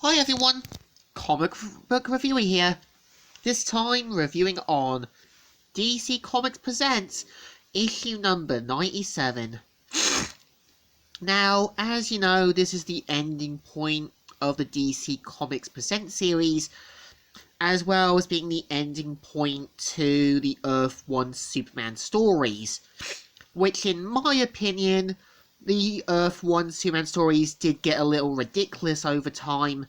Hi everyone, Comic Book Reviewer here. This time reviewing on DC Comics Presents issue number 97. Now, as you know, this is the ending point of the DC Comics Presents series, as well as being the ending point to the Earth 1 Superman stories, which in my opinion, the Earth 1 Superman stories did get a little ridiculous over time,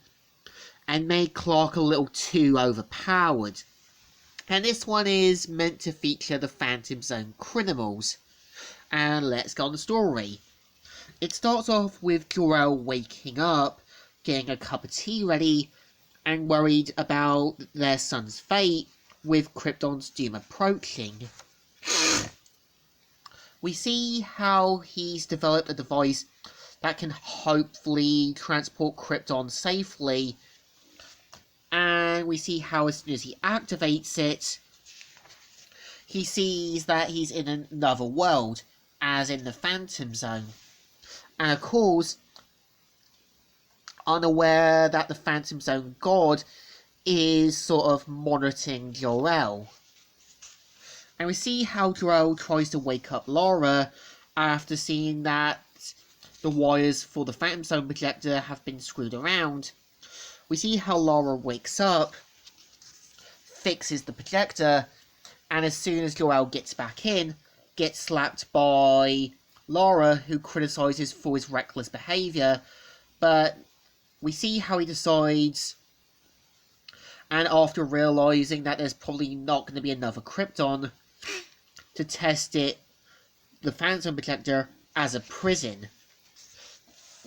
and made Clark a little too overpowered. And this one is meant to feature the Phantom Zone criminals. And let's get on the story. It starts off with Jor-El waking up, getting a cup of tea ready, and worried about their son's fate, with Krypton's doom approaching. We see how he's developed a device that can hopefully transport Krypton safely, and we see how as soon as he activates it, he sees that he's in another world, as in the Phantom Zone. And of course, unaware that the Phantom Zone god is sort of monitoring Jor-El. And we see how Jor-El tries to wake up Lara after seeing that the wires for the Phantom Zone projector have been screwed around. We see how Lara wakes up, fixes the projector, and as soon as Jor-El gets back in, gets slapped by Lara, who criticises for his reckless behaviour. But we see how he decides, and after realising that there's probably not going to be another Krypton, to test it, the Phantom projector, as a prison.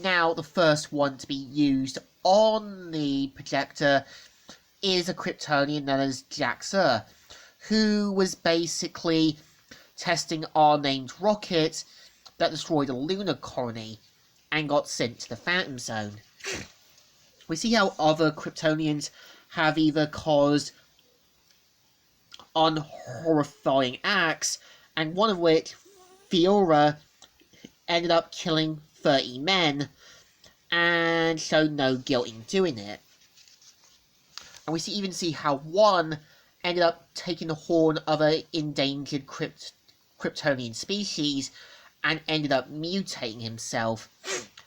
Now, the first one to be used on the projector is a Kryptonian known as Jax-Ur, who was basically testing our named rocket that destroyed a lunar colony and got sent to the Phantom Zone. We see how other Kryptonians have either caused unhorrifying acts, and one of which, Fiora, ended up killing 30 men, and showed no guilt in doing it. And we even see how one ended up taking the horn of an endangered Kryptonian species and ended up mutating himself.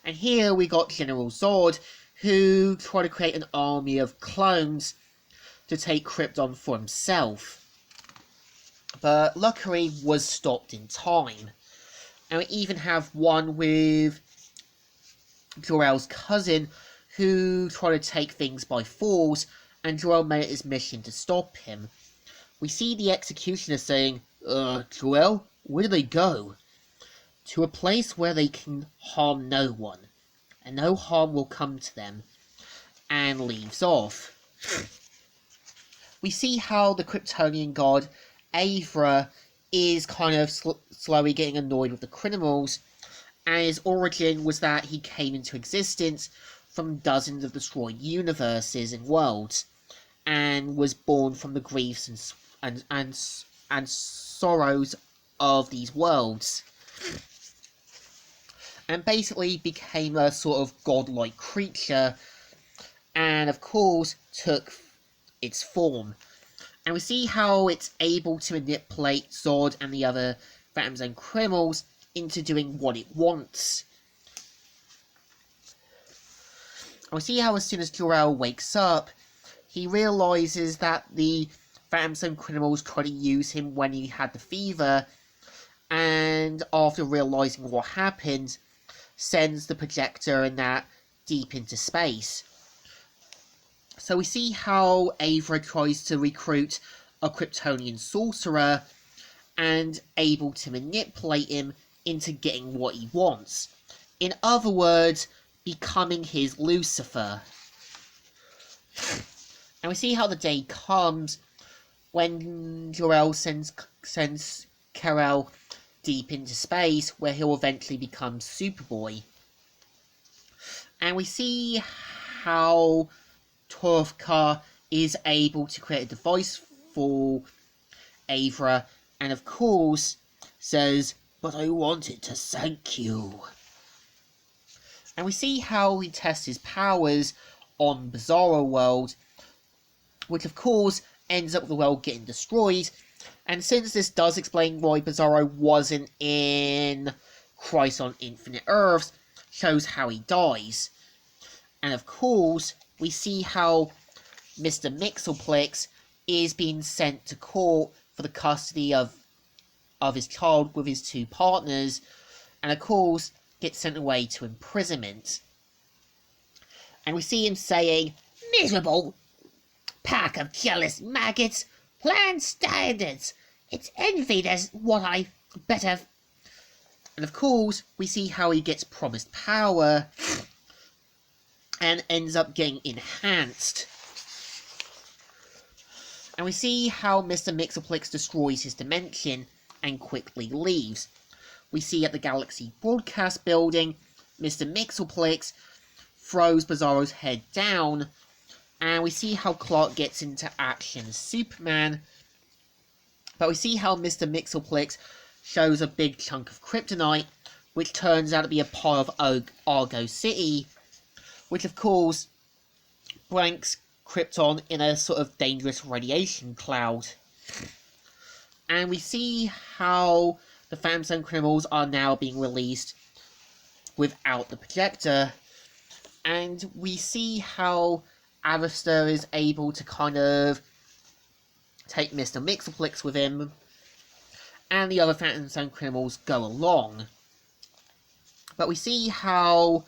And here we got General Zod, who tried to create an army of clones to take Krypton for himself, but luckily was stopped in time. And we even have one with Jor-El's cousin, who tried to take things by force, and Jor-El made it his mission to stop him. We see the Executioner saying, Jor-El, where do they go? To a place where they can harm no one, and no harm will come to them, and leaves off. We see how the Kryptonian god, Avra, is kind of slowly getting annoyed with the criminals, and his origin was that he came into existence from dozens of destroyed universes and worlds, and was born from the griefs and sorrows of these worlds, and basically became a sort of godlike creature, and of course took its form. And we see how it's able to manipulate Zod and the other Phantom Zone criminals into doing what it wants. And we see how as soon as Jor-El wakes up, he realises that the Phantom Zone criminals tried to use him when he had the fever, and after realising what happened, sends the projector and that deep into space. So we see how Avra tries to recruit a Kryptonian sorcerer, and able to manipulate him into getting what he wants. In other words, becoming his Lucifer. And we see how the day comes when Jor-El sends Kal-El deep into space, where he'll eventually become Superboy. And we see how Turfkar is able to create a device for Avra, and of course says, "But I wanted to thank you." And we see how he tests his powers on Bizarro World, which of course ends up with the world getting destroyed. And since this does explain why Bizarro wasn't in Crisis on Infinite Earths, shows how he dies. And of course, we see how Mr. Mxyzptlk is being sent to court for the custody of his child with his two partners, and of course gets sent away to imprisonment. And we see him saying, "Miserable pack of jealous maggots, plan standards, it's envied as what I better." And of course we see how he gets promised power and ends up getting enhanced. And we see how Mr. Mxyzptlk destroys his dimension and quickly leaves. We see at the Galaxy Broadcast Building, Mr. Mxyzptlk throws Bizarro's head down, and we see how Clark gets into action as Superman. But we see how Mr. Mxyzptlk shows a big chunk of kryptonite, which turns out to be a part of Argo City, which of course blanks Krypton in a sort of dangerous radiation cloud. And we see how the Phantom Zone criminals are now being released without the projector. And we see how Arista is able to kind of take Mr. Mxyzptlk with him, and the other Phantom Zone criminals go along. But we see how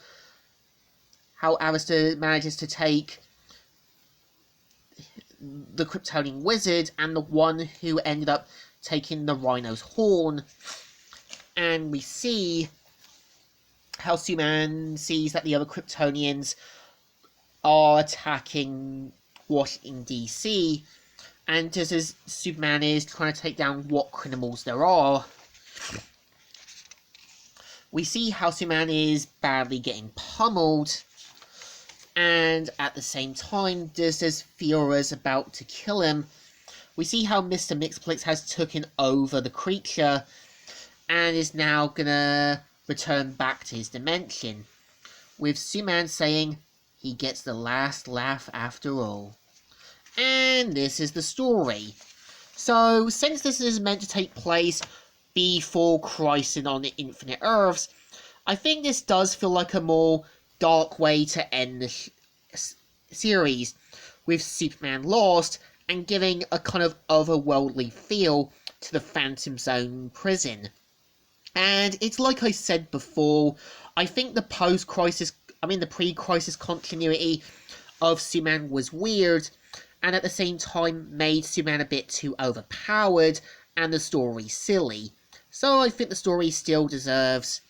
Arista manages to take the Kryptonian wizard and the one who ended up taking the Rhino's horn. And we see how Superman sees that the other Kryptonians are attacking Washington DC, and just as Superman is trying to take down what criminals there are, we see how Superman is badly getting pummeled. And at the same time, just as Fiora's about to kill him, we see how Mr. Mxyzptlk has taken over the creature and is now gonna return back to his dimension, with Superman saying he gets the last laugh after all. And this is the story. So, since this is meant to take place before Crisis on the Infinite Earths, I think this does feel like a more dark way to end the series, with Superman lost and giving a kind of otherworldly feel to the Phantom Zone prison. And it's like I said before, I think the pre-Crisis continuity of Superman was weird, and at the same time made Superman a bit too overpowered and the story silly. So I think the story still deserves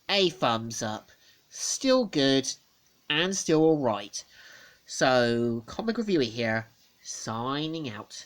a thumbs up. Still good, and still alright. So, Comic Reviewer here, signing out.